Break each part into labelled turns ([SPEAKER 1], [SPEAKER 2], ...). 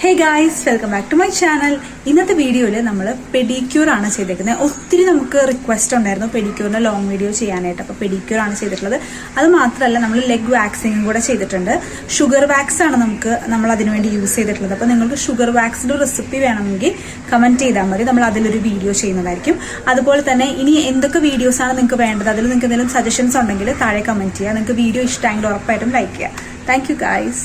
[SPEAKER 1] Hey guys, welcome back to my channel. ഇന്നത്തെ വീഡിയോയിൽ നമ്മൾ പെഡിക്യൂർ ആണ് ചെയ്തേക്കുന്നത്. ഒത്തിരി നമുക്ക് റിക്വസ്റ്റ് ഉണ്ടായിരുന്നു പെഡിക്യൂറിന്റെ ലോങ് വീഡിയോ ചെയ്യാനായിട്ട്. അപ്പോൾ പെഡിക്യൂർ ആണ് ചെയ്തിട്ടുള്ളത്. അത് മാത്രമല്ല നമ്മൾ ലെഗ് വാക്സിംഗും കൂടെ ചെയ്തിട്ടുണ്ട്. ഷുഗർ വാക്സ് ആണ് നമ്മൾ അതിനുവേണ്ടി യൂസ് ചെയ്തിട്ടുള്ളത്. അപ്പോൾ നിങ്ങൾക്ക് ഷുഗർ വാക്സിന്റെ റെസിപ്പി വേണമെങ്കിൽ കമന്റ് ചെയ്താൽ മതി. നമ്മൾ അതിലൊരു വീഡിയോ ചെയ്യുന്നതായിരിക്കും. അതുപോലെ തന്നെ ഇനി എന്തൊക്കെ വീഡിയോസ് ആണ് നിങ്ങൾക്ക് വേണ്ടത്, അതിൽ നിങ്ങൾക്ക് എന്തെങ്കിലും സജഷൻസ് ഉണ്ടെങ്കിൽ താഴെ കമന്റ് ചെയ്യുക. നിങ്ങൾക്ക് വീഡിയോ ഇഷ്ടമെങ്കിൽ ഉറപ്പായിട്ടും ലൈക്ക് ചെയ്യുക. Thank you guys.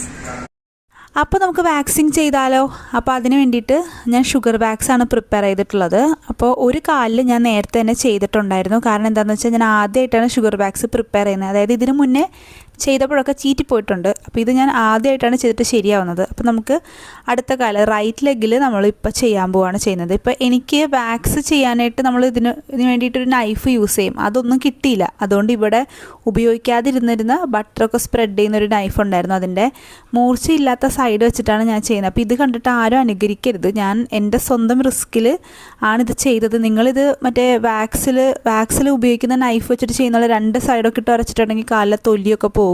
[SPEAKER 1] അപ്പോൾ നമുക്ക് വാക്സിൻ ചെയ്താലോ? അപ്പോൾ അതിന് വേണ്ടിയിട്ട് ഞാൻ ഷുഗർ വാക്സ് ആണ് പ്രിപ്പയർ ചെയ്തിട്ടുള്ളത്. അപ്പോൾ ഒരു കാലിൽ ഞാൻ നേരത്തെ തന്നെ ചെയ്തിട്ടുണ്ടായിരുന്നു. കാരണം എന്താണെന്ന് വെച്ചാൽ ഞാൻ ആദ്യമായിട്ടാണ് ഷുഗർ വാക്സ് പ്രിപ്പയർ ചെയ്യുന്നത്. അതായത് ഇതിന് മുന്നേ ചെയ്തപ്പോഴൊക്കെ ചീറ്റിപ്പോയിട്ടുണ്ട്. അപ്പോൾ ഇത് ഞാൻ ആദ്യമായിട്ടാണ് ചെയ്തിട്ട് ശരിയാവുന്നത്. അപ്പോൾ നമുക്ക് അടുത്ത കാലം റൈറ്റ് ലെഗിൽ നമ്മളിപ്പോൾ ചെയ്യാൻ പോവുകയാണ് ചെയ്യുന്നത്. ഇപ്പോൾ എനിക്ക് വാക്സ് ചെയ്യാനായിട്ട് നമ്മൾ ഇതിന് വേണ്ടിയിട്ടൊരു നൈഫ് യൂസ് ചെയ്യും. അതൊന്നും കിട്ടിയില്ല. അതുകൊണ്ട് ഇവിടെ ഉപയോഗിക്കാതിരുന്നിരുന്ന ബട്ടറൊക്കെ സ്പ്രെഡ് ചെയ്യുന്നൊരു നൈഫ് ഉണ്ടായിരുന്നു. അതിൻ്റെ മൂർച്ചയില്ലാത്ത സൈഡ് വെച്ചിട്ടാണ് ഞാൻ ചെയ്യുന്നത്. അപ്പോൾ ഇത് കണ്ടിട്ട് ആരും അനുകരിക്കരുത്. ഞാൻ എൻ്റെ സ്വന്തം റിസ്കിൽ ആണിത് ചെയ്തത്. നിങ്ങളിത് മറ്റേ വാക്സിൽ ഉപയോഗിക്കുന്ന നൈഫ് വെച്ചിട്ട് ചെയ്യുന്ന രണ്ട് സൈഡൊക്കെ ഇട്ട് ഉരച്ചിട്ടുണ്ടെങ്കിൽ കാലിലെ തൊലിയൊക്കെ പോകും.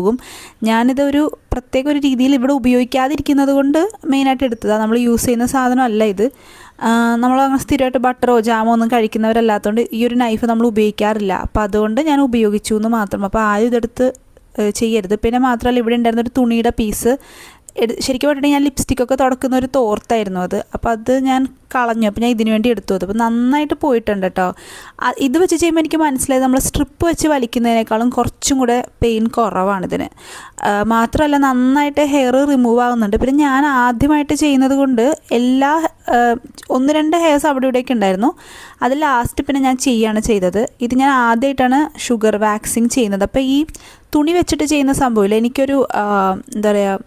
[SPEAKER 1] ഞാനിതൊരു പ്രത്യേക ഒരു രീതിയിൽ ഇവിടെ ഉപയോഗിക്കാതിരിക്കുന്നത് കൊണ്ട് മെയിനായിട്ട് എടുത്തതാണ്. നമ്മൾ യൂസ് ചെയ്യുന്ന സാധനമല്ല ഇത്. നമ്മളങ്ങനെ സ്ഥിരമായിട്ട് ബട്ടറോ ജാമോ ഒന്നും കഴിക്കുന്നവരല്ലാത്തതുകൊണ്ട് ഈ ഒരു നൈഫ് നമ്മൾ ഉപയോഗിക്കാറില്ല. അപ്പോൾ അതുകൊണ്ട് ഞാൻ ഉപയോഗിച്ചു എന്ന് മാത്രം. അപ്പോൾ ആരും ഇതെടുത്ത് ചെയ്യരുത്. പിന്നെ മാത്രമല്ല ഇവിടെ ഉണ്ടായിരുന്നൊരു തുണിയുടെ പീസ് ശരിക്കും പറഞ്ഞിട്ടുണ്ടെങ്കിൽ ഞാൻ ലിപ്സ്റ്റിക്കൊക്കെ തുടക്കുന്ന ഒരു തോർത്തായിരുന്നു അത്. അപ്പോൾ അത് ഞാൻ കളഞ്ഞു. അപ്പോൾ ഞാൻ ഇതിനു വേണ്ടി എടുത്തു. അപ്പോൾ നന്നായിട്ട് പോയിട്ടുണ്ട് കേട്ടോ. ഇത് വെച്ച് ചെയ്യുമ്പോൾ എനിക്ക് മനസ്സിലായത് നമ്മൾ സ്ട്രിപ്പ് വെച്ച് വലിക്കുന്നതിനേക്കാളും കുറച്ചും കൂടെ പെയിൻ കുറവാണ് ഇതിന്. മാത്രമല്ല നന്നായിട്ട് ഹെയർ റിമൂവ് ആകുന്നുണ്ട്. പിന്നെ ഞാൻ ആദ്യമായിട്ട് ചെയ്യുന്നത് കൊണ്ട് ഒന്ന് രണ്ട് ഹെയർസ് അവിടെ ഇവിടെയൊക്കെ ഉണ്ടായിരുന്നു. അത് ലാസ്റ്റ് പിന്നെ ഞാൻ ചെയ്തത്. ഇത് ഞാൻ ആദ്യമായിട്ടാണ് ഷുഗർ വാക്സിങ് ചെയ്യുന്നത്. അപ്പോൾ ഈ തുണി വെച്ചിട്ട് ചെയ്യുന്ന സംഭവമില്ല. എനിക്കൊരു എന്താ പറയുക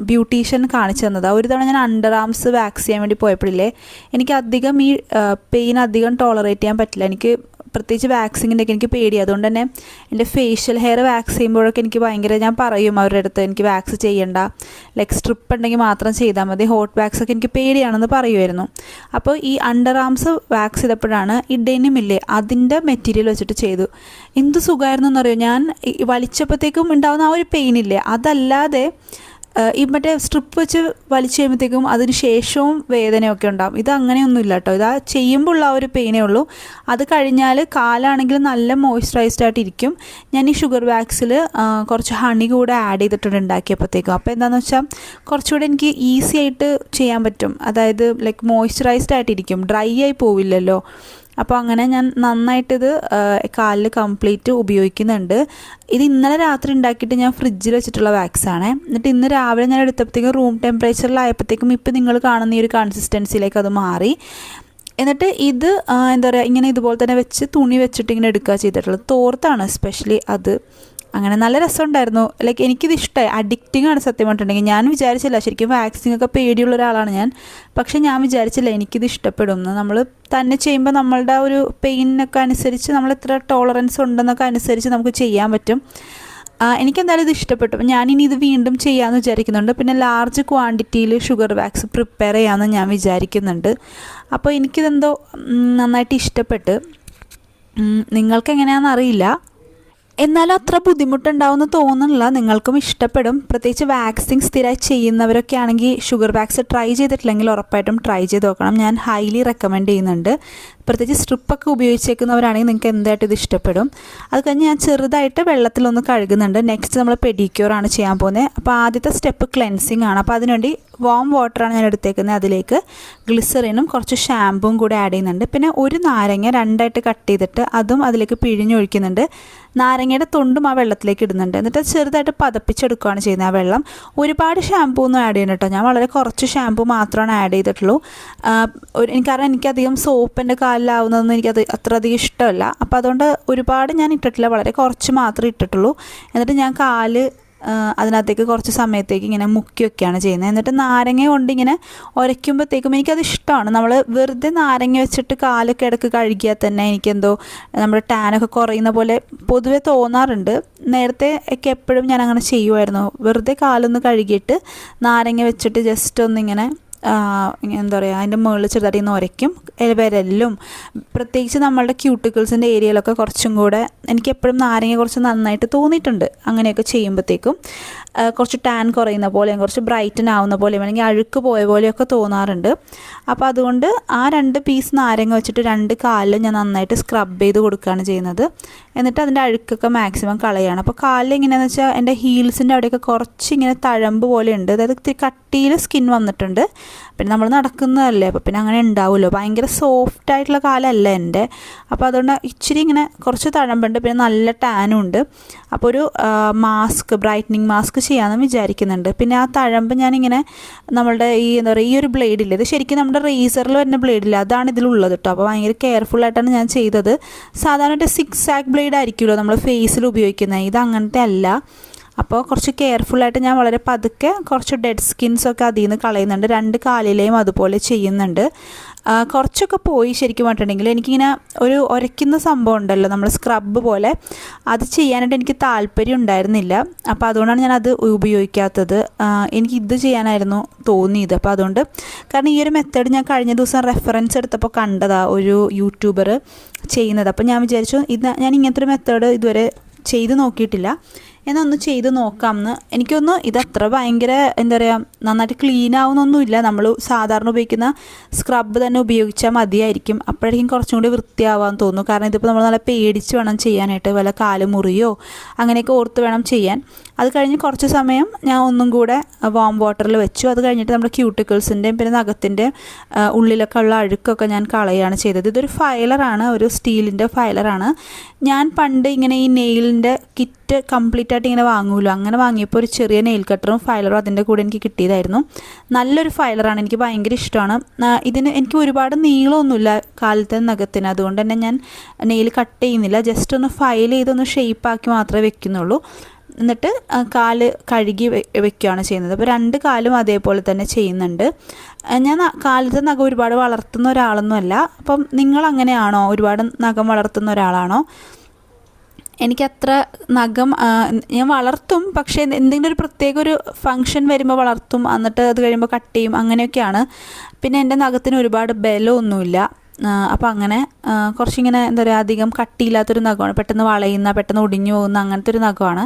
[SPEAKER 1] ബ്യൂട്ടീഷ്യൻ കാണിച്ചു തന്നതാണ്. ഒരു തവണ ഞാൻ അണ്ടർ ആംസ് വാക്സ് ചെയ്യാൻ വേണ്ടി പോയപ്പോഴില്ലേ എനിക്ക് അധികം ഈ പെയിൻ അധികം ടോളറേറ്റ് ചെയ്യാൻ പറ്റില്ല. എനിക്ക് പ്രത്യേകിച്ച് വാക്സിങ്ങിൻ്റെ ഒക്കെ എനിക്ക് പേടിയാണ്. അതുകൊണ്ട് തന്നെ എൻ്റെ ഫേഷ്യൽ ഹെയർ വാക്സ് ചെയ്യുമ്പോഴൊക്കെ എനിക്ക് ഭയങ്കര ഞാൻ പറയും അവരുടെ അടുത്ത് എനിക്ക് വാക്സ് ചെയ്യണ്ട, ലൈക്ക് സ്ട്രിപ്പ് ഉണ്ടെങ്കിൽ മാത്രം ചെയ്താൽ മതി, ഹോട്ട് വാക്സ് ഒക്കെ എനിക്ക് പേടിയാണെന്ന് പറയുമായിരുന്നു. അപ്പോൾ ഈ അണ്ടർ ആംസ് വാക്സ് ചെയ്തപ്പോഴാണ് ഈ ഡെനിമില്ലേ അതിൻ്റെ മെറ്റീരിയൽ വെച്ചിട്ട് ചെയ്തു. എന്ത് സുഖമായിരുന്നു എന്നറിയോ. ഞാൻ വലിച്ചപ്പോഴത്തേക്കും ഉണ്ടാകുന്ന ആ ഒരു പെയിനില്ലേ അതല്ലാതെ ഈ മറ്റേ സ്ട്രിപ്പ് വെച്ച് വലിച്ചു കഴിയുമ്പോഴത്തേക്കും അതിന് ശേഷവും വേദനയൊക്കെ ഉണ്ടാകും. ഇത് അങ്ങനെയൊന്നുമില്ല കേട്ടോ. ഇതാ ചെയ്യുമ്പോൾ ഉള്ള ആ ഒരു പെയിനേ ഉള്ളൂ. അത് കഴിഞ്ഞാൽ കാലാണെങ്കിൽ നല്ല മോയ്സ്ചറൈസ്ഡ് ആയിട്ടിരിക്കും. ഞാൻ ഈ ഷുഗർ വാക്സിൽ കുറച്ച് ഹണി കൂടെ ആഡ് ചെയ്തിട്ടുണ്ട് ഉണ്ടാക്കിയപ്പോഴത്തേക്കും. അപ്പോൾ എന്താണെന്ന് വെച്ചാൽ കുറച്ചുകൂടെ എനിക്ക് ഈസി ആയിട്ട് ചെയ്യാൻ പറ്റും. അതായത് ലൈക്ക് മോയ്സ്ചറൈസ്ഡ് ആയിട്ടിരിക്കും, ഡ്രൈ ആയി പോവില്ലല്ലോ. അപ്പോൾ അങ്ങനെ ഞാൻ നന്നായിട്ടിത് കാലിൽ കംപ്ലീറ്റ് ഉപയോഗിക്കുന്നുണ്ട്. ഇത് ഇന്നലെ രാത്രി ഉണ്ടാക്കിയിട്ട് ഞാൻ ഫ്രിഡ്ജിൽ വെച്ചിട്ടുള്ള വാക്സാണ്. എന്നിട്ട് ഇന്ന് രാവിലെ ഞാൻ എടുത്തപ്പോഴത്തേക്കും റൂം ടെമ്പറേച്ചറിലായപ്പോഴത്തേക്കും ഇപ്പോൾ നിങ്ങൾ കാണുന്ന ഈ ഒരു കൺസിസ്റ്റൻസിയിലേക്ക് അത് മാറി. എന്നിട്ട് ഇത് എന്താ പറയുക ഇങ്ങനെ ഇതുപോലെ തന്നെ വെച്ച് തുണി വെച്ചിട്ട് ഇങ്ങനെ എടുക്കുക ചെയ്തിട്ടുള്ളത്. തോർത്താണ് എസ്പെഷ്യലി അത്. അങ്ങനെ നല്ല രസമുണ്ടായിരുന്നു. ലൈക്ക് എനിക്കിത് ഇഷ്ടമായി. അഡിക്റ്റിംഗ് ആണ് സത്യം പറഞ്ഞിട്ടുണ്ടെങ്കിൽ. ഞാൻ വിചാരിച്ചില്ല, ശരിക്കും വാക്സിംഗ് ഒക്കെ പേടിയുള്ള ഒരാളാണ് ഞാൻ. പക്ഷേ ഞാൻ വിചാരിച്ചില്ല എനിക്കിത് ഇഷ്ടപ്പെടുമെന്ന്. നമ്മൾ തന്നെ ചെയ്യുമ്പോൾ നമ്മളുടെ ഒരു പെയിനൊക്കെ അനുസരിച്ച് നമ്മൾ എത്ര ടോളറൻസ് ഉണ്ടെന്നൊക്കെ അനുസരിച്ച് നമുക്ക് ചെയ്യാൻ പറ്റും. എനിക്കെന്തായാലും ഇത് ഇഷ്ടപ്പെട്ടു. അപ്പം ഞാനിനി ഇത് വീണ്ടും ചെയ്യാമെന്ന് വിചാരിക്കുന്നുണ്ട്. പിന്നെ ലാർജ് ക്വാണ്ടിറ്റിയിൽ ഷുഗർ വാക്സ് പ്രിപ്പയർ ചെയ്യാമെന്ന് ഞാൻ വിചാരിക്കുന്നുണ്ട്. അപ്പോൾ എനിക്കിതെന്തോ നന്നായിട്ട് ഇഷ്ടപ്പെട്ട്. നിങ്ങൾക്ക് എങ്ങനെയാണെന്ന് അറിയില്ല, എന്നാലും അത്ര ബുദ്ധിമുട്ടുണ്ടാവുമെന്ന് തോന്നുന്നില്ല. നിങ്ങൾക്കും ഇഷ്ടപ്പെടും. പ്രത്യേകിച്ച് വാക്സിൻ സ്ഥിരമായി ചെയ്യുന്നവരൊക്കെ ആണെങ്കിൽ ഷുഗർ വാക്സ് ട്രൈ ചെയ്തിട്ടില്ലെങ്കിൽ ഉറപ്പായിട്ടും ട്രൈ ചെയ്ത് നോക്കണം. ഞാൻ ഹൈലി റെക്കമെൻഡ് ചെയ്യുന്നുണ്ട്. പ്രത്യേകിച്ച് സ്ട്രിപ്പൊക്കെ ഉപയോഗിച്ചേക്കുന്നവരാണെങ്കിൽ നിങ്ങൾക്ക് എന്തായിട്ടും ഇത് ഇഷ്ടപ്പെടും. അത് കഴിഞ്ഞ് ഞാൻ ചെറുതായിട്ട് വെള്ളത്തിലൊന്ന് കഴുകുന്നുണ്ട്. നെക്സ്റ്റ് നമ്മൾ പെഡിക്യൂർ ആണ് ചെയ്യാൻ പോകുന്നത്. അപ്പോൾ ആദ്യത്തെ സ്റ്റെപ്പ് ക്ലെൻസിങ് ആണ്. അപ്പോൾ അതിനുവേണ്ടി വാം വാട്ടറാണ് ഞാൻ എടുത്തേക്കുന്നത്. അതിലേക്ക് ഗ്ലിസറിനും കുറച്ച് ഷാമ്പുവും കൂടെ ആഡ് ചെയ്യുന്നുണ്ട്. പിന്നെ ഒരു നാരങ്ങ രണ്ടായിട്ട് കട്ട് ചെയ്തിട്ട് അതും അതിലേക്ക് പിഴിഞ്ഞൊഴിക്കുന്നുണ്ട്. നാരങ്ങയുടെ തൊണ്ടും ആ വെള്ളത്തിലേക്ക് ഇടുന്നുണ്ട്. എന്നിട്ട് ചെറുതായിട്ട് പതപ്പിച്ചെടുക്കുകയാണ് ചെയ്യുന്നത് ആ വെള്ളം. ഒരുപാട് ഷാമ്പൂ ഒന്നും ആഡ് ചെയ്യണം കേട്ടോ. ഞാൻ വളരെ കുറച്ച് ഷാമ്പൂ മാത്രമാണ് ആഡ് ചെയ്തിട്ടുള്ളൂ. കാരണം എനിക്കധികം സോപ്പിൻ്റെ കാലിലാവുന്നതൊന്നും എനിക്കത് അത്ര അധികം ഇഷ്ടമല്ല. അപ്പോൾ അതുകൊണ്ട് ഒരുപാട് ഞാൻ ഇട്ടിട്ടില്ല, വളരെ കുറച്ച് മാത്രമേ ഇട്ടിട്ടുള്ളൂ. എന്നിട്ട് ഞാൻ കാല് അതിനകത്തേക്ക് കുറച്ച് സമയത്തേക്ക് ഇങ്ങനെ മുക്കി വയ്ക്കുകയാണ് ചെയ്യുന്നത്. എന്നിട്ട് നാരങ്ങ കൊണ്ട് ഇങ്ങനെ ഉരയ്ക്കുമ്പോഴത്തേക്കും എനിക്കത് ഇഷ്ടമാണ്. നമ്മൾ വെറുതെ നാരങ്ങ വെച്ചിട്ട് കാലൊക്കെ ഇടയ്ക്ക് കഴുകിയാൽ തന്നെ എനിക്കെന്തോ നമ്മുടെ ടാനൊക്കെ കുറയുന്ന പോലെ പൊതുവെ തോന്നാറുണ്ട്. നേരത്തെ ഒക്കെ എപ്പോഴും ഞാൻ അങ്ങനെ ചെയ്യുമായിരുന്നു. വെറുതെ കാലൊന്ന് കഴുകിയിട്ട് നാരങ്ങ വെച്ചിട്ട് ജസ്റ്റ് ഒന്നിങ്ങനെ എന്താ പറയുക അതിൻ്റെ മുകളിൽ ചെറുതായിട്ട് ഇങ്ങനെ ഉരയ്ക്കും. വിരലിലും പ്രത്യേകിച്ച് നമ്മളുടെ ക്യൂട്ടിക്കിൾസിൻ്റെ ഏരിയയിലൊക്കെ കുറച്ചും കൂടെ എനിക്ക് എപ്പോഴും നാരങ്ങ കുറച്ച് നന്നായിട്ട് തോന്നിയിട്ടുണ്ട്. അങ്ങനെയൊക്കെ ചെയ്യുമ്പോഴത്തേക്കും കുറച്ച് ടാൻ കുറയുന്ന പോലെയും കുറച്ച് ബ്രൈറ്റൻ ആവുന്ന പോലെയും അല്ലെങ്കിൽ അഴുക്ക് പോയ പോലെയൊക്കെ തോന്നാറുണ്ട്. അപ്പോൾ അതുകൊണ്ട് ആ 2 പീസ് നാരങ്ങ വെച്ചിട്ട് 2 കാലിലും ഞാൻ നന്നായിട്ട് സ്ക്രബ് ചെയ്ത് കൊടുക്കുകയാണ് ചെയ്യുന്നത്. എന്നിട്ട് അതിൻ്റെ അഴുക്കൊക്കെ മാക്സിമം കളയാണ്. അപ്പോൾ കാലിൽ എങ്ങനെയാണെന്ന് വെച്ചാൽ എൻ്റെ ഹീൽസിൻ്റെ അവിടെയൊക്കെ കുറച്ച് ഇങ്ങനെ തഴമ്പ് പോലെ ഉണ്ട്. അതായത് ഇത്തിരി കട്ടിയിൽ സ്കിൻ വന്നിട്ടുണ്ട്. പിന്നെ നമ്മൾ നടക്കുന്നതല്ലേ, അപ്പോൾ പിന്നെ അങ്ങനെ ഉണ്ടാവുമല്ലോ. ഭയങ്കര സോഫ്റ്റ് ആയിട്ടുള്ള കാലല്ല എൻ്റെ. അപ്പോൾ അതുകൊണ്ട് ഇച്ചിരി ഇങ്ങനെ കുറച്ച് തഴമ്പുണ്ട്. പിന്നെ നല്ല ടാനും ഉണ്ട്. അപ്പോൾ ഒരു മാസ്ക്, ബ്രൈറ്റനിങ് മാസ്ക് ചെയ്യാമെന്ന് വിചാരിക്കുന്നുണ്ട്. പിന്നെ ആ തഴമ്പ് ഞാനിങ്ങനെ നമ്മളുടെ എന്താ പറയുക, ഈ ഒരു ബ്ലേഡില്ല, ഇത് ശരിക്കും നമ്മുടെ റേസറിൽ വരുന്ന ബ്ലേഡില്ല, അതാണ് ഇതിലുള്ളത് കേട്ടോ. അപ്പോൾ ഭയങ്കര കെയർഫുള്ളായിട്ടാണ് ഞാൻ ചെയ്തത്. സാധാരണ ഒരു 6 ആക്ക് ബ്ലേഡ് ആയിരിക്കുമല്ലോ നമ്മൾ ഫേസിൽ ഉപയോഗിക്കുന്നത്, ഇത് അങ്ങനത്തെ അല്ല. അപ്പോൾ കുറച്ച് കെയർഫുള്ളായിട്ട് ഞാൻ വളരെ പതുക്കെ കുറച്ച് ഡെഡ് സ്കിൻസൊക്കെ അതിൽ നിന്ന് കളയുന്നുണ്ട്. 2 കാലിലെയും അതുപോലെ ചെയ്യുന്നുണ്ട്. കുറച്ചൊക്കെ പോയി ശരിക്കും പറഞ്ഞിട്ടുണ്ടെങ്കിൽ എനിക്കിങ്ങനെ ഒരു ഉരയ്ക്കുന്ന സംഭവം ഉണ്ടല്ലോ നമ്മൾ സ്ക്രബ് പോലെ, അത് ചെയ്യാനായിട്ട് എനിക്ക് താല്പര്യം ഉണ്ടായിരുന്നില്ല. അപ്പോൾ അതുകൊണ്ടാണ് ഞാനത് ഉപയോഗിക്കാത്തത്. എനിക്ക് ഇത് ചെയ്യാനായിരുന്നു തോന്നിയത്. അപ്പോൾ അതുകൊണ്ട്, കാരണം ഈ ഒരു മെത്തേഡ് ഞാൻ കഴിഞ്ഞ ദിവസം റെഫറൻസ് എടുത്തപ്പോൾ കണ്ടതാണ് ഒരു യൂട്യൂബർ ചെയ്യുന്നത്. അപ്പോൾ ഞാൻ വിചാരിച്ചു ഞാൻ ഇങ്ങനത്തെ ഒരു മെത്തേഡ് ഇതുവരെ ചെയ്ത് നോക്കിയിട്ടില്ല, എന്നൊന്ന് ചെയ്ത് നോക്കാമെന്ന്. എനിക്കൊന്ന് ഇതത്ര ഭയങ്കര എന്താ പറയുക നന്നായിട്ട് ക്ലീൻ ആവുന്നൊന്നുമില്ല. നമ്മൾ സാധാരണ ഉപയോഗിക്കുന്ന സ്ക്രബ് തന്നെ ഉപയോഗിച്ചാൽ മതിയായിരിക്കും. അപ്പോഴേക്കും കുറച്ചും കൂടി വൃത്തിയാവാൻ തോന്നുന്നു. കാരണം ഇതിപ്പോൾ നമ്മൾ നല്ല പേടിച്ച് വേണം ചെയ്യാനായിട്ട്, വല്ല കാല് മുറിയോ അങ്ങനെയൊക്കെ ഓർത്ത് വേണം ചെയ്യാൻ. അത് കഴിഞ്ഞ് കുറച്ച് സമയം ഞാൻ ഒന്നും കൂടെ വാം വാട്ടറിൽ വെച്ചു. അത് കഴിഞ്ഞിട്ട് നമ്മുടെ ക്യൂട്ടിക്കിൾസിൻ്റെയും പിന്നെ നഖത്തിൻ്റെ ഉള്ളിലൊക്കെ ഉള്ള അഴുക്കൊക്കെ ഞാൻ കളയുകയാണ് ചെയ്തത്. ഇതൊരു ഫയലറാണ്, ഒരു സ്റ്റീലിൻ്റെ ഫയലറാണ്. ഞാൻ പണ്ട് ഇങ്ങനെ ഈ നെയിലിൻ്റെ കിറ്റ് കംപ്ലീറ്റ് ആയിട്ട് ഇങ്ങനെ വാങ്ങുമല്ലോ, അങ്ങനെ വാങ്ങിയപ്പോൾ ഒരു ചെറിയ നെയിൽ കട്ടറും ഫയലറും അതിൻ്റെ കൂടെ എനിക്ക് കിട്ടിയതായിരുന്നു. നല്ലൊരു ഫയലറാണ്, എനിക്ക് ഭയങ്കര ഇഷ്ടമാണ്. ഇതിന് എനിക്ക് ഒരുപാട് നീളമൊന്നുമില്ല കാലത്തെ നഖത്തിന്, അതുകൊണ്ട് തന്നെ ഞാൻ നെയിൽ കട്ട് ചെയ്യുന്നില്ല. ജസ്റ്റ് ഒന്ന് ഫയൽ ചെയ്തൊന്ന് ഷേപ്പാക്കി മാത്രമേ വെക്കുന്നുള്ളൂ. എന്നിട്ട് കാല് കഴുകി വെക്കുകയാണ് ചെയ്യുന്നത്. അപ്പോൾ 2 കാലും അതേപോലെ തന്നെ ചെയ്യുന്നുണ്ട്. ഞാൻ കാലത്തെ നഖം ഒരുപാട് വളർത്തുന്ന ഒരാളൊന്നുമല്ല. അപ്പം നിങ്ങൾ അങ്ങനെയാണോ? ഒരുപാട് നഖം വളർത്തുന്ന ഒരാളാണോ? എനിക്കത്ര നഖം ഞാൻ വളർത്തും, പക്ഷേ എന്തെങ്കിലും ഒരു പ്രത്യേക ഒരു ഫങ്ഷൻ വരുമ്പോൾ വളർത്തും, എന്നിട്ട് അത് കഴിയുമ്പോൾ കട്ട് ചെയ്യും, അങ്ങനെയൊക്കെയാണ്. പിന്നെ എൻ്റെ നഖത്തിന് ഒരുപാട് ബലമൊന്നുമില്ല. അപ്പോൾ അങ്ങനെ കുറച്ചിങ്ങനെ എന്താ പറയുക അധികം കട്ടിയില്ലാത്തൊരു നഖമാണ്, പെട്ടെന്ന് വളയുന്ന പെട്ടെന്ന് ഒടിഞ്ഞു പോകുന്ന അങ്ങനത്തെ ഒരു നഖമാണ്.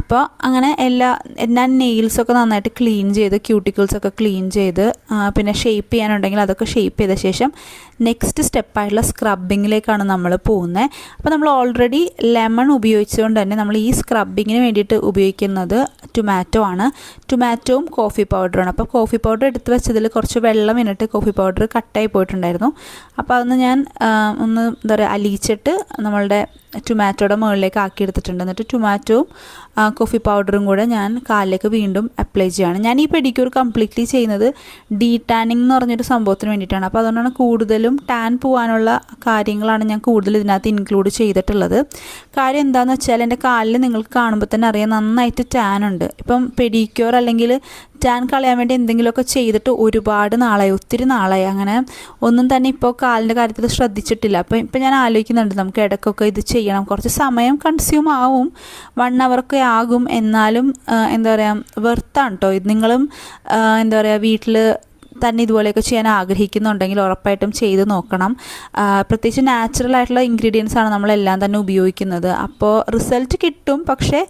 [SPEAKER 1] അപ്പോൾ അങ്ങനെ ഞാൻ നെയിൽസൊക്കെ നന്നായിട്ട് ക്ലീൻ ചെയ്ത് ക്യൂട്ടിക്കിൾസൊക്കെ ക്ലീൻ ചെയ്ത് പിന്നെ ഷേപ്പ് ചെയ്യാനുണ്ടെങ്കിൽ അതൊക്കെ ഷേപ്പ് ചെയ്ത ശേഷം നെക്സ്റ്റ് സ്റ്റെപ്പായിട്ടുള്ള സ്ക്രബിങ്ങിലേക്കാണ് നമ്മൾ പോകുന്നത്. അപ്പോൾ നമ്മൾ ഓൾറെഡി ലെമൺ ഉപയോഗിച്ചുകൊണ്ട് തന്നെ നമ്മൾ ഈ സ്ക്രബിങ്ങിന് വേണ്ടിയിട്ട് ഉപയോഗിക്കുന്നത് ടൊമാറ്റോ ആണ്. ടൊമാറ്റോവും കോഫി പൗഡറുമാണ്. അപ്പോൾ കോഫി പൗഡർ എടുത്ത് വെച്ചതിൽ കുറച്ച് വെള്ളം ഇന്നിട്ട് കോഫി പൗഡർ കട്ടായി പോയിട്ടുണ്ടായിരുന്നു. അപ്പോൾ അതൊന്ന് ഞാൻ ഒന്ന് എന്താ പറയുക അലിയിച്ചിട്ട് നമ്മളുടെ ടൊമാറ്റോയുടെ മുകളിലേക്ക് ആക്കിയെടുത്തിട്ടുണ്ട്. എന്നിട്ട് ടൊമാറ്റോവും കോഫി പൗഡറും കൂടെ ഞാൻ കാലിലേക്ക് വീണ്ടും അപ്ലൈ ചെയ്യുകയാണ്. ഞാൻ ഈ പെഡിക്യൂർ കംപ്ലീറ്റ്ലി ചെയ്യുന്നത് ഡീ ടാനിങ് എന്ന് പറഞ്ഞൊരു സംഭവത്തിന് വേണ്ടിയിട്ടാണ്. അപ്പോൾ അതുകൊണ്ടാണ് കൂടുതലും ടാൻ പോകാനുള്ള കാര്യങ്ങളാണ് ഞാൻ കൂടുതൽ ഇതിനകത്ത് ഇൻക്ലൂഡ് ചെയ്തിട്ടുള്ളത്. കാര്യം എന്താണെന്ന് വെച്ചാൽ എൻ്റെ കാലിൽ നിങ്ങൾക്ക് കാണുമ്പോൾ തന്നെ അറിയാം നന്നായിട്ട് ടാൻ ഉണ്ട്. ഇപ്പം പെഡിക്യൂർ അല്ലെങ്കിൽ ടാൻ കളയാൻ വേണ്ടി എന്തെങ്കിലുമൊക്കെ ചെയ്തിട്ട് ഒരുപാട് നാളായി, ഒത്തിരി നാളായി. അങ്ങനെ ഒന്നും തന്നെ ഇപ്പോൾ കാലിൻ്റെ കാര്യത്തിൽ ശ്രദ്ധിച്ചിട്ടില്ല. ഇപ്പം ഞാൻ ആലോചിക്കുന്നുണ്ട് നമുക്ക് ഇടയ്ക്കൊക്കെ ഇത് ചെയ്യണം. കുറച്ച് സമയം കൺസ്യൂം ആവും, 1 hour ആകും, എന്നാലും എന്താ പറയുക വെർത്താണ് കേട്ടോ. ഇത് നിങ്ങളും എന്താ പറയുക വീട്ടിൽ തന്നെ ഇതുപോലെയൊക്കെ ചെയ്യാൻ ആഗ്രഹിക്കുന്നുണ്ടെങ്കിൽ ഉറപ്പായിട്ടും ചെയ്ത് നോക്കണം. പ്രത്യേകിച്ച് നാച്ചുറൽ ആയിട്ടുള്ള ഇൻഗ്രീഡിയൻസ് ആണ് നമ്മളെല്ലാം തന്നെ ഉപയോഗിക്കുന്നത്. അപ്പോൾ റിസൾട്ട് കിട്ടും, പക്ഷേ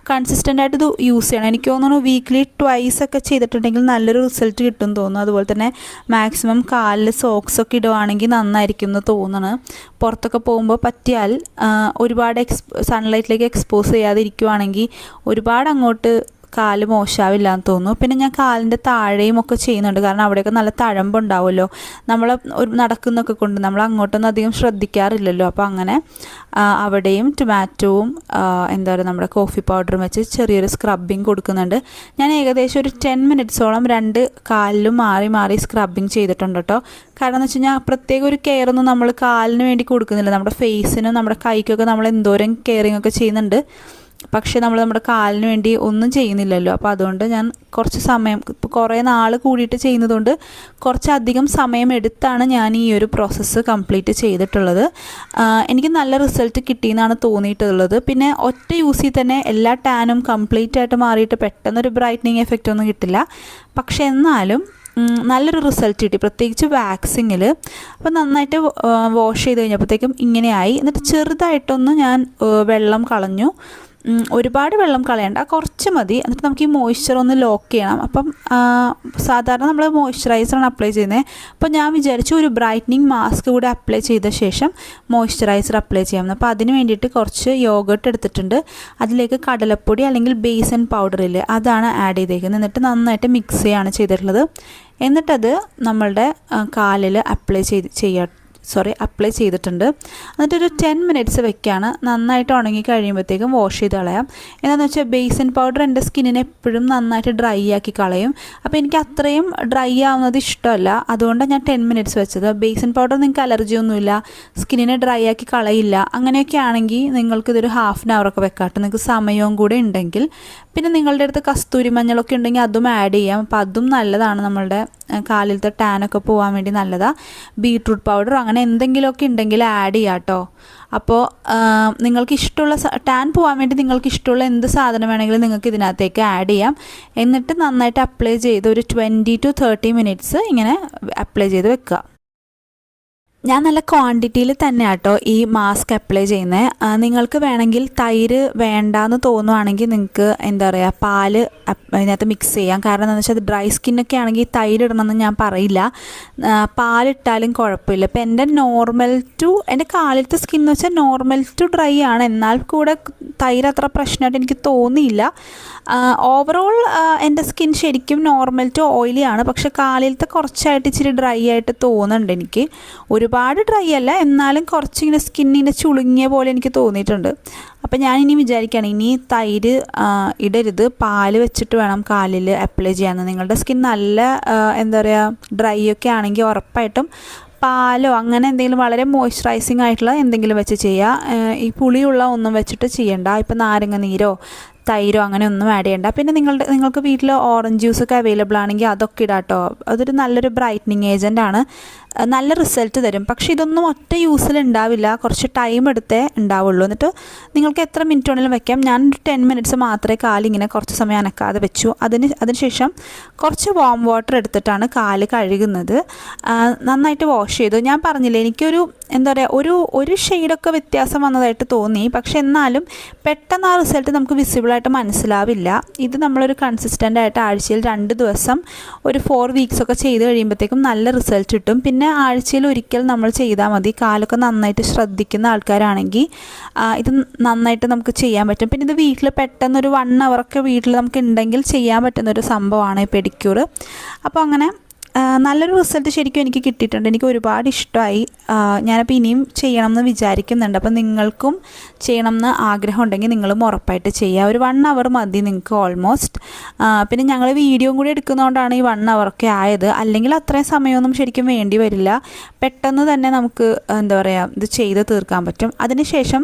[SPEAKER 1] കൺസിസ്റ്റൻ്റ് ആയിട്ട് ഇത് യൂസ് ചെയ്യണം. എനിക്ക് തോന്നുന്നു വീക്ക്ലി 2 ഒക്കെ ചെയ്തിട്ടുണ്ടെങ്കിൽ നല്ലൊരു റിസൾട്ട് കിട്ടും തോന്നുന്നു. അതുപോലെ തന്നെ മാക്സിമം കാലിൽ സോക്സൊക്കെ ഇടുവാണെങ്കിൽ നന്നായിരിക്കും എന്ന് തോന്നുന്നു. പുറത്തൊക്കെ പോകുമ്പോൾ പറ്റിയാൽ ഒരുപാട് സൺലൈറ്റിലേക്ക് എക്സ്പോസ് ചെയ്യാതെ ഇരിക്കുവാണെങ്കിൽ ഒരുപാട് അങ്ങോട്ട് കാല് മോശമാവില്ല എന്ന് തോന്നുന്നു. പിന്നെ ഞാൻ കാലിൻ്റെ താഴെയും ഒക്കെ ചെയ്യുന്നുണ്ട്, കാരണം അവിടെയൊക്കെ നല്ല തഴമ്പുണ്ടാവുമല്ലോ. നമ്മൾ നടക്കുന്നൊക്കെ കൊണ്ട് നമ്മൾ അങ്ങോട്ടൊന്നും അധികം ശ്രദ്ധിക്കാറില്ലല്ലോ. അപ്പോൾ അങ്ങനെ അവിടെയും ടൊമാറ്റോവും എന്താ പറയുക നമ്മുടെ കോഫി പൗഡറും വെച്ച് ചെറിയൊരു സ്ക്രബിങ് കൊടുക്കുന്നുണ്ട്. ഞാൻ ഏകദേശം ഒരു 10 minutesോളം 2 കാലിലും മാറി മാറി സ്ക്രബിങ് ചെയ്തിട്ടുണ്ട് കേട്ടോ. കാരണം എന്ന് വെച്ച് കഴിഞ്ഞാൽ പ്രത്യേക ഒരു കെയർ ഒന്നും നമ്മൾ കാലിന് വേണ്ടി കൊടുക്കുന്നില്ല. നമ്മുടെ ഫേസിനും നമ്മുടെ കൈക്കൊക്കെ നമ്മൾ എന്തോരം കെയറിങ് ഒക്കെ ചെയ്യുന്നുണ്ട്, പക്ഷേ നമ്മൾ നമ്മുടെ കാലിന് വേണ്ടി ഒന്നും ചെയ്യുന്നില്ലല്ലോ. അപ്പോൾ അതുകൊണ്ട് ഞാൻ കുറച്ച് സമയം, ഇപ്പോൾ കുറേ നാൾ കൂടിയിട്ട് ചെയ്യുന്നതുകൊണ്ട് കുറച്ചധികം സമയം എടുത്താണ് ഞാൻ ഈ ഒരു പ്രോസസ്സ് കംപ്ലീറ്റ് ചെയ്തിട്ടുള്ളത്. എനിക്ക് നല്ല റിസൾട്ട് കിട്ടിയെന്നാണ് തോന്നിയിട്ടുള്ളത്. പിന്നെ ഒറ്റ യൂസിൽ തന്നെ എല്ലാ ടാനും കംപ്ലീറ്റ് ആയിട്ട് മാറിയിട്ട് പെട്ടെന്നൊരു ബ്രൈറ്റനിങ് എഫക്റ്റ് ഒന്നും കിട്ടില്ല. പക്ഷേ എന്നാലും നല്ലൊരു റിസൾട്ട് കിട്ടി, പ്രത്യേകിച്ച് വാക്സിങ്ങിൽ. അപ്പോൾ നന്നായിട്ട് വാഷ് ചെയ്ത് കഴിഞ്ഞപ്പോഴത്തേക്കും ഇങ്ങനെയായി. എന്നിട്ട് ചെറുതായിട്ടൊന്ന് ഞാൻ വെള്ളം കളഞ്ഞു. ഒരുപാട് വെള്ളം കളയണ്ട, കുറച്ച് മതി. എന്നിട്ട് നമുക്ക് ഈ മോയ്സ്ചർ ഒന്ന് ലോക്ക് ചെയ്യണം. അപ്പം സാധാരണ നമ്മൾ മോയ്സ്ചറൈസറാണ് അപ്ലൈ ചെയ്യുന്നത്. അപ്പോൾ ഞാൻ വിചാരിച്ചു ഒരു ബ്രൈറ്റനിങ് മാസ്ക് കൂടെ അപ്ലൈ ചെയ്ത ശേഷം മോയ്സ്ചറൈസർ അപ്ലൈ ചെയ്യാമെന്ന്. അപ്പോൾ അതിന് വേണ്ടിയിട്ട് കുറച്ച് യോഗട്ട് എടുത്തിട്ടുണ്ട്. അതിലേക്ക് കടലപ്പൊടി അല്ലെങ്കിൽ ബേസൻ പൗഡറില്ലേ, അതാണ് ആഡ് ചെയ്തേക്കുന്നത്. എന്നിട്ട് നന്നായിട്ട് മിക്സ് ചെയ്യുകയാണ് ചെയ്തിട്ടുള്ളത്. എന്നിട്ടത് നമ്മളുടെ കാലിൽ അപ്ലൈ ചെയ്തിട്ടുണ്ട്. എന്നിട്ടൊരു 10 മിനിറ്റ്സ് വെക്കുകയാണ്. നന്നായിട്ട് ഉണങ്ങി കഴിയുമ്പോഴത്തേക്കും വാഷ് ചെയ്ത് കളയാം. എന്താണെന്ന് വെച്ചാൽ ബേസൻ പൗഡർ എൻ്റെ സ്കിന്നിനെ എപ്പോഴും നന്നായിട്ട് ഡ്രൈ ആക്കി കളയും. അപ്പോൾ എനിക്ക് അത്രയും ഡ്രൈ ആവുന്നത് ഇഷ്ടമല്ല, അതുകൊണ്ടാണ് ഞാൻ 10 മിനിറ്റ്സ് വെച്ചത്. ബേസൻ പൗഡർ നിങ്ങൾക്ക് അലർജി ഒന്നുമില്ല, സ്കിന്നിനെ ഡ്രൈ ആക്കി കളയില്ല, അങ്ങനെയൊക്കെ ആണെങ്കിൽ നിങ്ങൾക്കിതൊരു ½ ആൻ അവറൊക്കെ വെക്കാട്ടെ, നിങ്ങൾക്ക് സമയവും കൂടെ ഉണ്ടെങ്കിൽ. പിന്നെ നിങ്ങളുടെ അടുത്ത് കസ്തൂരി മഞ്ഞളൊക്കെ ഉണ്ടെങ്കിൽ അതും ആഡ് ചെയ്യാം. അപ്പോൾ അതും നല്ലതാണ്, നമ്മളുടെ കാലിലത്തെ ടാനൊക്കെ പോകാൻ വേണ്ടി നല്ലതാണ്. ബീട്രൂട്ട് പൗഡർ അങ്ങനെ എന്തെങ്കിലുമൊക്കെ ഉണ്ടെങ്കിൽ ആഡ് ചെയ്യാം കേട്ടോ. അപ്പോൾ നിങ്ങൾക്ക് ഇഷ്ടമുള്ള ടാൻ പോകാൻ വേണ്ടി നിങ്ങൾക്ക് ഇഷ്ടമുള്ള എന്ത് സാധനം വേണമെങ്കിലും നിങ്ങൾക്ക് ഇതിനകത്തേക്ക് ആഡ് ചെയ്യാം. എന്നിട്ട് നന്നായിട്ട് അപ്ലൈ ചെയ്ത് ഒരു 20 to 30 മിനിറ്റ്സ് ഇങ്ങനെ അപ്ലൈ ചെയ്ത് വെക്കുക. ഞാൻ നല്ല ക്വാണ്ടിറ്റിയിൽ തന്നെ കേട്ടോ ഈ മാസ്ക് അപ്ലൈ ചെയ്യുന്നത്. നിങ്ങൾക്ക് വേണമെങ്കിൽ തൈര് വേണ്ടാന്ന് തോന്നുവാണെങ്കിൽ നിങ്ങൾക്ക് എന്താ പറയുക, പാല് അതിനകത്ത് മിക്സ് ചെയ്യാം. കാരണം എന്താണെന്ന് വെച്ചാൽ അത് ഡ്രൈ സ്കിന്നൊക്കെ ആണെങ്കിൽ തൈര് ഇടണമെന്ന് ഞാൻ പറയില്ല, പാലിട്ടാലും കുഴപ്പമില്ല. ഇപ്പം എൻ്റെ കാലിലത്തെ സ്കിൻ എന്ന് വെച്ചാൽ നോർമൽ ടു ഡ്രൈ ആണ്, എന്നാൽ കൂടെ തൈര് അത്ര പ്രശ്നമായിട്ട് എനിക്ക് തോന്നിയില്ല. ഓവറോൾ എൻ്റെ സ്കിൻ ശരിക്കും നോർമൽ ടു ഓയിലി ആണ്, പക്ഷെ കാലിലത്തെ കുറച്ചായിട്ട് ഇച്ചിരി ഡ്രൈ ആയിട്ട് തോന്നുന്നുണ്ട് എനിക്ക്. ഒരുപാട് ഡ്രൈ അല്ല, എന്നാലും കുറച്ചിങ്ങനെ സ്കിന്നിനെ ചുളുങ്ങിയ പോലെ എനിക്ക് തോന്നിയിട്ടുണ്ട്. അപ്പം ഞാനിനി വിചാരിക്കുകയാണ് ഇനി തൈര് ഇടരുത്, പാല് വെച്ചിട്ട് വേണം കാലിൽ അപ്ലൈ ചെയ്യാമെന്ന്. നിങ്ങളുടെ സ്കിൻ നല്ല എന്താ പറയുക ഡ്രൈ ഒക്കെ ആണെങ്കിൽ ഉറപ്പായിട്ടും പാലോ അങ്ങനെ എന്തെങ്കിലും വളരെ മോയ്സ്ചറൈസിങ് ആയിട്ടുള്ള എന്തെങ്കിലും വെച്ച് ചെയ്യുക. ഈ പുളിയുള്ള ഒന്നും വെച്ചിട്ട് ചെയ്യണ്ട. ഇപ്പം നാരങ്ങ നീരോ തൈരോ അങ്ങനെ ഒന്നും ആഡ് ചെയ്യണ്ട. പിന്നെ നിങ്ങൾക്ക് വീട്ടിൽ ഓറഞ്ച് ജ്യൂസൊക്കെ അവൈലബിൾ ആണെങ്കിൽ അതൊക്കെ ഇടാം കേട്ടോ. അതൊരു നല്ലൊരു ബ്രൈറ്റനിങ് ഏജൻ്റാണ്, നല്ല റിസൾട്ട് തരും. പക്ഷേ ഇതൊന്നും ഒറ്റ യൂസിൽ ഉണ്ടാവില്ല, കുറച്ച് ടൈം എടുത്തേ ഉണ്ടാവുള്ളൂ. എന്നിട്ട് നിങ്ങൾക്ക് എത്ര മിനിറ്റ് വേണമെങ്കിലും വെക്കാം. ഞാൻ 10 മിനിറ്റ്സ് മാത്രമേ കാലിങ്ങനെ കുറച്ച് സമയം അനക്കാതെ വെച്ചു. അതിനുശേഷം കുറച്ച് വാം വാട്ടർ എടുത്തിട്ടാണ് കാല് കഴുകുന്നത്. നന്നായിട്ട് വാഷ് ചെയ്തു. ഞാൻ പറഞ്ഞില്ലേ എനിക്കൊരു എന്താ പറയുക ഒരു ഷെയ്ഡൊക്കെ വ്യത്യാസം വന്നതായിട്ട് തോന്നി, പക്ഷെ എന്നാലും പെട്ടെന്ന് ആ റിസൾട്ട് നമുക്ക് വിസിബിളായിട്ട് മനസ്സിലാവില്ല. ഇത് നമ്മളൊരു കൺസിസ്റ്റൻ്റ് ആയിട്ട് ആഴ്ചയിൽ 2 ദിവസം ഒരു 4 വീക്സൊക്കെ ചെയ്ത് കഴിയുമ്പോഴത്തേക്കും നല്ല റിസൾട്ട് കിട്ടും. പിന്നെ ആഴ്ചയിൽ ഒരിക്കൽ നമ്മൾ ചെയ്താൽ മതി. കാലൊക്കെ നന്നായിട്ട് ശ്രദ്ധിക്കുന്ന ആൾക്കാരാണെങ്കിൽ ഇത് നന്നായിട്ട് നമുക്ക് ചെയ്യാൻ പറ്റും. പിന്നെ ഇത് വീട്ടിൽ പെട്ടെന്നൊരു 1 അവറൊക്കെ വീട്ടിൽ നമുക്ക് ഉണ്ടെങ്കിൽ ചെയ്യാൻ പറ്റുന്നൊരു സംഭവമാണ് ഈ പെഡിക്യൂർ. അപ്പോൾ അങ്ങനെ നല്ലൊരു റിസൾട്ട് ശരിക്കും എനിക്ക് കിട്ടിയിട്ടുണ്ട്. എനിക്ക് ഒരുപാട് ഇഷ്ടമായി. ഞാനപ്പോൾ ഇനിയും ചെയ്യണം എന്ന് വിചാരിക്കുന്നുണ്ട്. അപ്പോൾ നിങ്ങൾക്കും ചെയ്യണം എന്ന് ആഗ്രഹം ഉണ്ടെങ്കിൽ നിങ്ങളും ഉറപ്പായിട്ട് ചെയ്യുക. ഒരു 1 അവർ മതി നിങ്ങൾക്ക് ഓൾമോസ്റ്റ്. പിന്നെ ഞങ്ങൾ വീഡിയോയും കൂടി എടുക്കുന്നതുകൊണ്ടാണ് ഈ 1 അവറൊക്കെ ആയത്. അല്ലെങ്കിൽ അത്രയും സമയമൊന്നും ശരിക്കും വേണ്ടി വരില്ല. പെട്ടെന്ന് തന്നെ നമുക്ക് എന്താ പറയുക ഇത് ചെയ്ത് തീർക്കാൻ പറ്റും. അതിനുശേഷം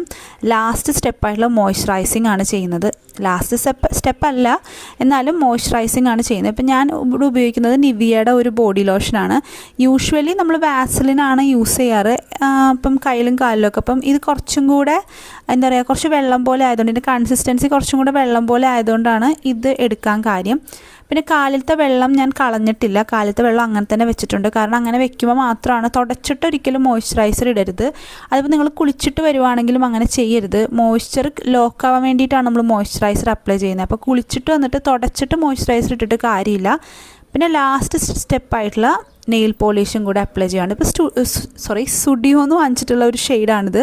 [SPEAKER 1] ലാസ്റ്റ് സ്റ്റെപ്പായിട്ടുള്ള മോയ്സ്ചറൈസിങ് ആണ് ചെയ്യുന്നത്. ലാസ്റ്റ് സ്റ്റെപ്പല്ല, എന്നാലും മോയ്സ്ചറൈസിങ് ആണ് ചെയ്യുന്നത്. ഇപ്പം ഞാൻ ഇവിടെ ഉപയോഗിക്കുന്നത് നിവിയയുടെ ഒരു ബോഡി ലോഷനാണ്. യൂഷ്വലി നമ്മൾ വാസലിനാണ് യൂസ് ചെയ്യാറ് ഇപ്പം കയ്യിലും കാലിലൊക്കെ. അപ്പം ഇത് കുറച്ചും കൂടെ എന്താ പറയുക കുറച്ച് വെള്ളം പോലെ ആയതുകൊണ്ട്, ഇതിൻ്റെ കൺസിസ്റ്റൻസി കുറച്ചും കൂടെ വെള്ളം പോലെ ആയതുകൊണ്ടാണ് ഇത് എടുക്കാൻ കാര്യം. പിന്നെ കാലിലത്തെ വെള്ളം ഞാൻ കളഞ്ഞിട്ടില്ല, കാലിലത്തെ വെള്ളം അങ്ങനെ തന്നെ വെച്ചിട്ടുണ്ട്. കാരണം അങ്ങനെ വെക്കുമ്പോൾ മാത്രമാണ്, തുടച്ചിട്ട് ഒരിക്കലും മോയ്സ്ചറൈസർ ഇടരുത്. അതിപ്പോൾ നിങ്ങൾ കുളിച്ചിട്ട് വരുവാണെങ്കിലും അങ്ങനെ ചെയ്യരുത്. മോയ്സ്ചർ ലോക്കാവാൻ വേണ്ടിയിട്ടാണ് നമ്മൾ മോയ്സ്ചറൈസർ അപ്ലൈ ചെയ്യുന്നത്. അപ്പോൾ കുളിച്ചിട്ട് വന്നിട്ട് തുടച്ചിട്ട് മോയ്സ്ചറൈസർ ഇട്ടിട്ട് കാര്യമില്ല. പിന്നെ ലാസ്റ്റ് സ്റ്റെപ്പായിട്ടുള്ള നെയിൽ പോളിഷും കൂടെ അപ്ലൈ ചെയ്യുകയാണ്. ഇപ്പോൾ സ്റ്റുഡിയോ എന്ന് വാങ്ങിച്ചിട്ടുള്ള ഒരു ഷെയ്ഡാണിത്.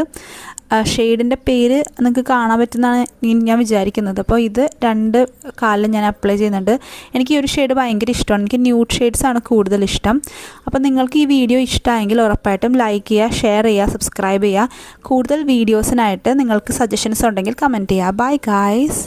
[SPEAKER 1] ഷെയ്ഡിൻ്റെ പേര് നിങ്ങൾക്ക് കാണാൻ പറ്റുന്നതാണ് ഞാൻ വിചാരിക്കുന്നത്. അപ്പോൾ ഇത് 2 കാലിലും ഞാൻ അപ്ലൈ ചെയ്യുന്നുണ്ട്. എനിക്ക് ഈ ഒരു ഷെയ്ഡ് ഭയങ്കര ഇഷ്ടമാണ്. എനിക്ക് ന്യൂഡ് ഷെയ്ഡ്സാണ് കൂടുതൽ ഇഷ്ടം. അപ്പോൾ നിങ്ങൾക്ക് ഈ വീഡിയോ ഇഷ്ടമായെങ്കിൽ ഉറപ്പായിട്ടും ലൈക്ക് ചെയ്യുക, ഷെയർ ചെയ്യുക, സബ്സ്ക്രൈബ് ചെയ്യുക. കൂടുതൽ വീഡിയോസിനായിട്ട് നിങ്ങൾക്ക് സജഷൻസ് ഉണ്ടെങ്കിൽ കമൻറ്റ് ചെയ്യുക. Bye guys.